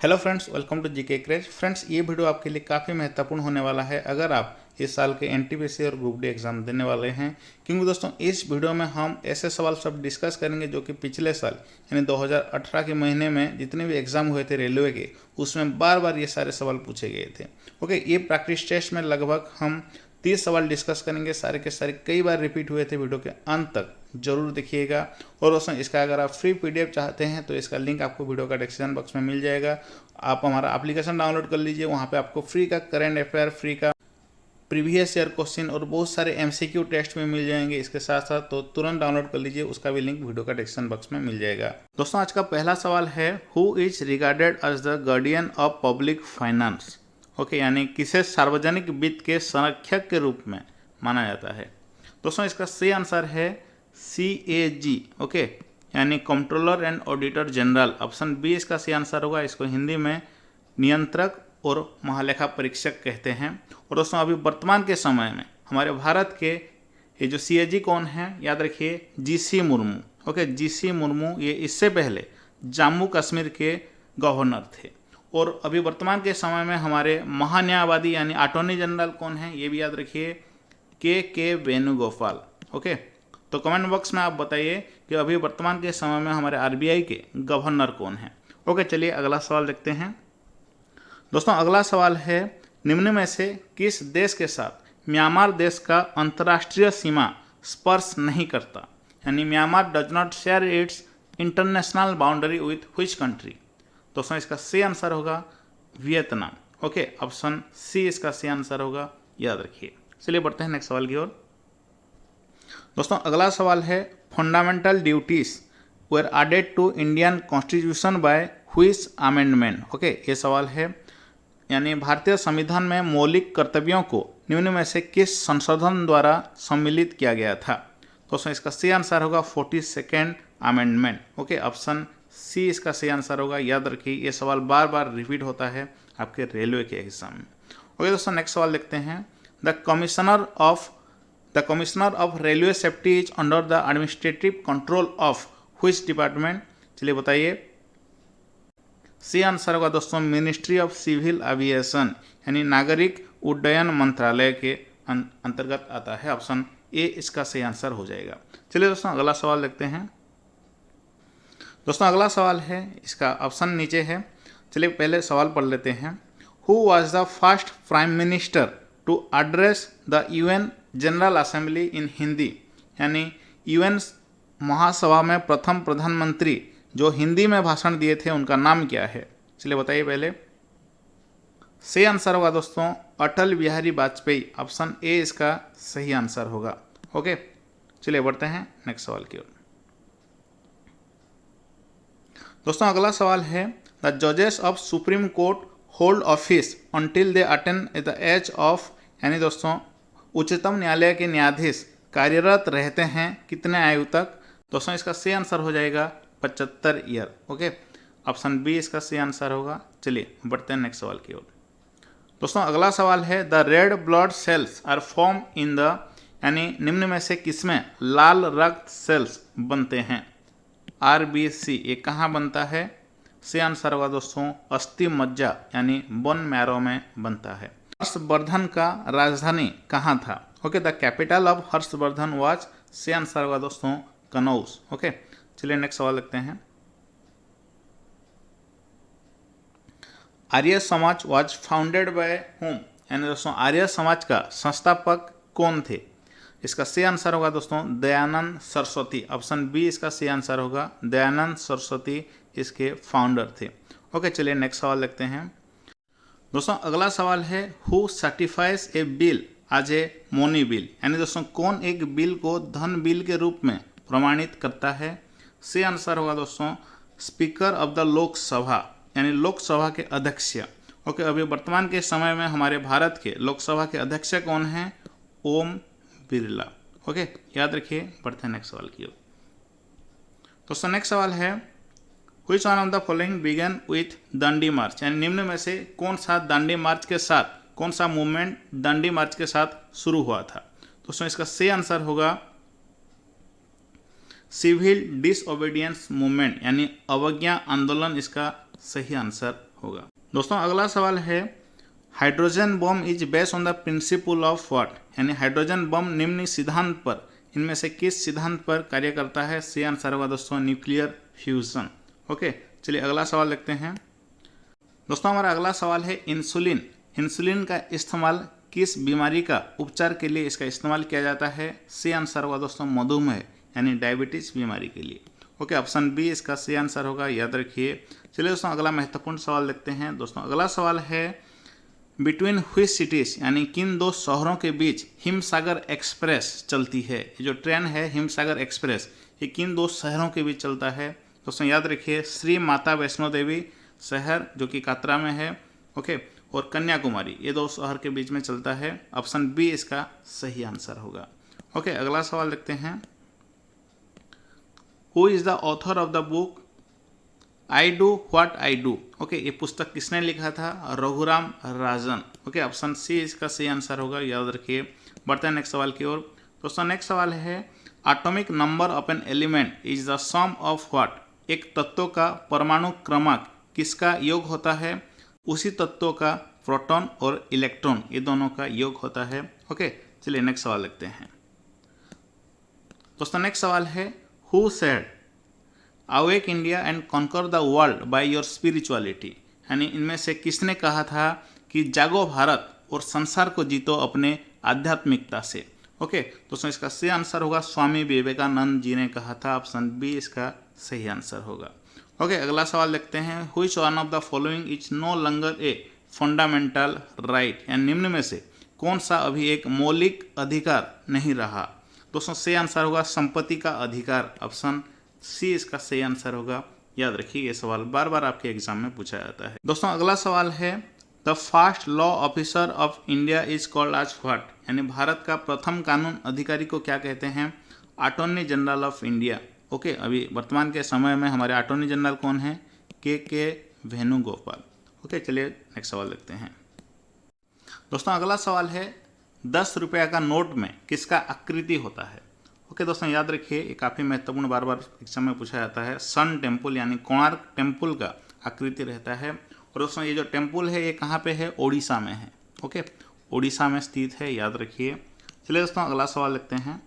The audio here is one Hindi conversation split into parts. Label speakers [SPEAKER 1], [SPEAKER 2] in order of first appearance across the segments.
[SPEAKER 1] Hello friends, welcome to GK craze. Friends, ये वीडियो आपके लिए काफ़ी महत्वपूर्ण होने वाला है अगर आप इस साल के एनटीपीसी और ग्रुप डी एग्जाम देने वाले हैं, क्योंकि दोस्तों इस वीडियो में हम ऐसे सवाल सब डिस्कस करेंगे जो कि पिछले साल यानी 2018 के महीने में जितने भी एग्जाम हुए थे रेलवे के, उसमें बार बार ये सारे सवाल पूछे गए थे। ओके, ये प्रैक्टिस टेस्ट में लगभग हम 30 सवाल डिस्कस करेंगे, सारे के सारे कई बार रिपीट हुए थे। वीडियो के अंत तक जरूर देखिएगा। और दोस्तों, इसका अगर आप फ्री पीडीएफ चाहते हैं तो इसका लिंक आपको वीडियो का डिस्क्रिप्शन बॉक्स में मिल जाएगा। आप हमारा एप्लीकेशन डाउनलोड कर लीजिए, वहाँ पे आपको फ्री का करंट अफेयर, फ्री का प्रीवियस ईयर क्वेश्चन और बहुत सारे एमसीक्यू टेस्ट में मिल जाएंगे इसके साथ साथ। तो तुरंत डाउनलोड कर लीजिए, उसका भी लिंक वीडियो का डिस्क्रिप्शन बॉक्स में मिल जाएगा। दोस्तों, आज का पहला सवाल है, who is regarded as the guardian of public finance. Okay, यानी किसे सार्वजनिक वित्त के संरक्षक के रूप में माना जाता है। दोस्तों, इसका सही आंसर है CAG। ओके, यानी controller and auditor general. Option B इसका सही आंसर होगा। इसको हिंदी में नियंत्रक और महालेखा परीक्षक कहते हैं। और दोस्तों, अभी वर्तमान के समय में हमारे भारत के ये जो CAG कौन है, याद रखिए, GC Murmu. Okay, GC Murmu ये इससे पहले जम्मू कश्मीर के गवर्नर थे। और अभी वर्तमान के समय में हमारे महान्यायवादी यानी अटॉर्नी जनरल कौन है, ये भी याद रखिए, के वेणुगोपाल। ओके, तो कमेंट बॉक्स में आप बताइए कि अभी वर्तमान के समय में हमारे RBI के गवर्नर कौन है। ओके, चलिए अगला सवाल देखते हैं। दोस्तों, अगला सवाल है, निम्न में से किस देश के साथ म्यांमार देश का अंतर्राष्ट्रीय सीमा स्पर्श नहीं करता, यानी Myanmar does not share its international boundary with which country. दोस्तों, इसका सही आंसर होगा वियतनाम। ओके, ऑप्शन सी इसका सही आंसर होगा, याद रखिए। चलिए बढ़ते हैं नेक्स्ट सवाल की ओर। दोस्तों, अगला सवाल है, fundamental duties were added to Indian constitution by which amendment. Okay, ये सवाल है, यानी भारतीय संविधान में मौलिक कर्तव्यों को निम्न में से किस संशोधन द्वारा सम्मिलित किया गया था। दोस्तों, इसका सही आंसर होगा 42nd amendment. Okay, option C इसका सही आंसर होगा, याद रखिए। ये सवाल बार बार रिपीट होता है आपके रेलवे के एग्जाम में। ओके दोस्तों, नेक्स्ट सवाल देखते हैं। The commissioner of railway safety is under the administrative control of which department. चलिए बताइए। सी आंसर होगा दोस्तों मिनिस्ट्री ऑफ सिविल एविएशन, यानी नागरिक उड्डयन मंत्रालय के अंतर्गत आता है। ऑप्शन ए इसका सही आंसर हो जाएगा। चलिए दोस्तों, अगला सवाल देखते हैं। दोस्तों, अगला सवाल है, इसका ऑप्शन नीचे है। चलिए पहले सवाल पढ़ लेते हैं। Who was the first prime minister to address the UN general assembly in Hindi, यानी UN महासभा में प्रथम प्रधानमंत्री जो हिंदी में भाषण दिए थे उनका नाम क्या है। चलिए बताइए पहले। सही आंसर होगा दोस्तों अटल बिहारी वाजपेयी। ऑप्शन ए इसका सही आंसर होगा। ओके, चलिए बढ़ते हैं नेक्स्ट सवाल की ओर। दोस्तों, अगला सवाल है, द जजेस of supreme court hold office until they attain the age of, यानी दोस्तों उच्चतम न्यायालय के न्यायाधीश कार्यरत रहते हैं कितने आयु तक। दोस्तों, इसका सही आंसर हो जाएगा 75 ईयर। ओके, ऑप्शन बी इसका सही आंसर होगा। चलिए बढ़ते हैं नेक्स्ट सवाल की ओर। दोस्तों, अगला सवाल है, the red blood cells are formed in the, यानी निम्न में से किसमें लाल रक्त सेल्स बनते हैं। RBC ये कहाँ बनता है। सही आंसर होगा दोस्तों अस्थि मज्जा, यानी बोन मैरो में बनता है। हर्षवर्धन का राजधानी कहाँ था। Okay, the capital of Harshvardhan was, सही आंसर होगा दोस्तों कनौज। ओके, चलिए नेक्स्ट सवाल देखते हैं। Arya Samaj was founded by home, यानी दोस्तों आर्य समाज का संस्थापक कौन थे। इसका सही आंसर होगा दोस्तों दयानंद सरस्वती। ऑप्शन बी इसका सही आंसर होगा, दयानंद सरस्वती इसके फाउंडर थे। ओके, चलिए नेक्स्ट सवाल देखते हैं। दोस्तों, अगला सवाल है, who certifies a bill as a money bill, यानी दोस्तों कौन एक बिल को धन बिल के रूप में प्रमाणित करता है। सही आंसर होगा दोस्तों स्पीकर ऑफ द लोकसभा, यानी लोकसभा के अध्यक्ष। ओके, अभी वर्तमान के समय में हमारे भारत के लोकसभा के अध्यक्ष कौन हैं, ओम बिरला। ओके, याद रखिए। बढ़ते हैं नेक्स्ट सवाल की ओर। दोस्तों, नेक्स्ट सवाल है, which one of the following began with Dandi march, यानी निम्न में से कौन सा दांडी मार्च के साथ, कौन सा मूवमेंट दांडी मार्च के साथ शुरू हुआ था। दोस्तों, इसका सही आंसर होगा सिविल डिसओबीडियंस मूवमेंट, यानी अवज्ञा आंदोलन इसका सही आंसर होगा। दोस्तों अगला सवाल है hydrogen bomb is based on the principle of what, यानी हाइड्रोजन बम निम्न सिद्धांत पर, इनमें से किस सिद्धांत पर कार्य करता है? सही आंसर होगा दोस्तों न्यूक्लियर फ्यूजन। ओके, चलिए अगला सवाल देखते हैं। दोस्तों हमारा अगला सवाल है इंसुलिन। इंसुलिन का इस्तेमाल किस बीमारी का उपचार के लिए इसका इस्तेमाल किया जाता है? सही आंसर होगा दोस्तों मधुमेह यानी डायबिटीज बीमारी के लिए। ओके, ऑप्शन बी इसका सही आंसर होगा, याद रखिए। चलिए दोस्तों अगला महत्वपूर्ण सवाल देखते हैं। दोस्तों अगला सवाल है बिटवीन व्हिच सिटीज, यानी किन दो शहरों के बीच हिमसागर एक्सप्रेस चलती है? ये जो ट्रेन है हिमसागर एक्सप्रेस, ये किन दो शहरों के बीच चलता है? दोस्तों याद रखिए श्री माता वैष्णो देवी शहर जो कि कात्रा में है, ओके, और कन्याकुमारी, ये दो शहर के बीच में चलता है। ऑप्शन बी इसका सही आंसर होगा। ओके, अगला सवाल देखते हैं। Who is the author of the book I do what I do? Okay, ये पुस्तक किसने लिखा था? Raghuram Rajan. Okay, option C इसका सही आंसर होगा, याद रखिए। बढ़ते हैं नेक्स्ट सवाल की ओर। दोस्तों नेक्स्ट सवाल है atomic number of an element is the sum of what? एक तत्व का परमाणु क्रमांक किसका योग होता है? उसी तत्व का प्रोटॉन और इलेक्ट्रॉन, ये दोनों का योग होता है। ओके, चलिए नेक्स्ट सवाल देखते हैं। दोस्तों नेक्स्ट सवाल है who said awake India and conquer the world by your spirituality, यानी इनमें से किसने कहा था कि जागो भारत और संसार को जीतो अपने आध्यात्मिकता से? ओके, दोस्तों इसका सही आंसर होगा स्वामी विवेकानंद जी ने कहा था। ऑप्शन बी इसका सही आंसर होगा। ओके, अगला सवाल देखते हैं। Which one of the following is no longer a fundamental right, यानी निम्न में से कौन सा अभी एक मौलिक अधिकार नहीं रहा? दोस्तों सही आंसर होगा संपत्ति का अधिकार। ऑप्शन सी इसका सही आंसर होगा, याद रखिए ये सवाल बार बार आपके एग्जाम में पूछा जाता है। दोस्तों अगला सवाल है the first law officer of India is called as what, यानी भारत का प्रथम कानून अधिकारी को क्या कहते हैं? Attorney general of India. Okay, अभी वर्तमान के समय में हमारे अटॉर्नी जनरल कौन है? के वेणुगोपाल। ओके, चलिए नेक्स्ट सवाल देखते हैं। दोस्तों अगला सवाल है 10 रुपया का नोट में किसका आकृति होता है? ओके दोस्तों याद रखिए ये काफ़ी महत्वपूर्ण, बार बार एग्जाम में पूछा जाता है। सन टेम्पल यानी कोणार्क टेम्पल का आकृति रहता है। और दोस्तों ये जो टेम्पल है ये कहाँ पे है? ओडिशा में है। ओके, ओडिशा में स्थित है, याद रखिए। चलिए दोस्तों अगला सवाल लिखते हैं।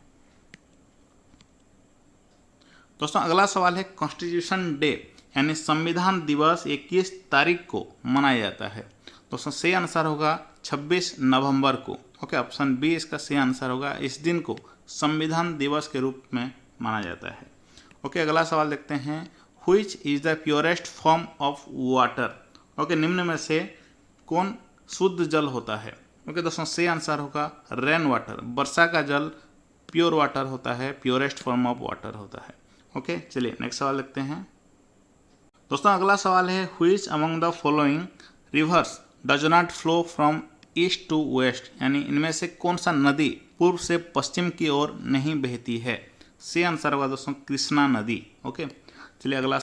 [SPEAKER 1] दोस्तों अगला सवाल है कॉन्स्टिट्यूशन डे यानी संविधान दिवस 21 तारीख को मनाया जाता है? दोस्तों सही आंसर होगा 26 नवंबर को। ओके, ऑप्शन बी इसका सही आंसर होगा। इस दिन को संविधान दिवस के रूप में माना जाता है। ओके, अगला सवाल देखते हैं। Which is the purest form of water? Okay, निम्न में से कौन शुद्ध जल होता है? ओके दोस्तों सही आंसर होगा रेन वाटर। वर्षा का जल प्योर वाटर होता है, प्योरेस्ट फॉर्म ऑफ वाटर होता है। ओके, चलिए नेक्स्ट सवाल देखते हैं। दोस्तों अगला सवाल है which among the following rivers does not flow from east to west, यानी इनमें से कौन सा नदी पूर्व से पश्चिम की ओर नहीं बहती है? सही आंसर होगा दोस्तों कृष्णा नदी। ओके, चलिए अगला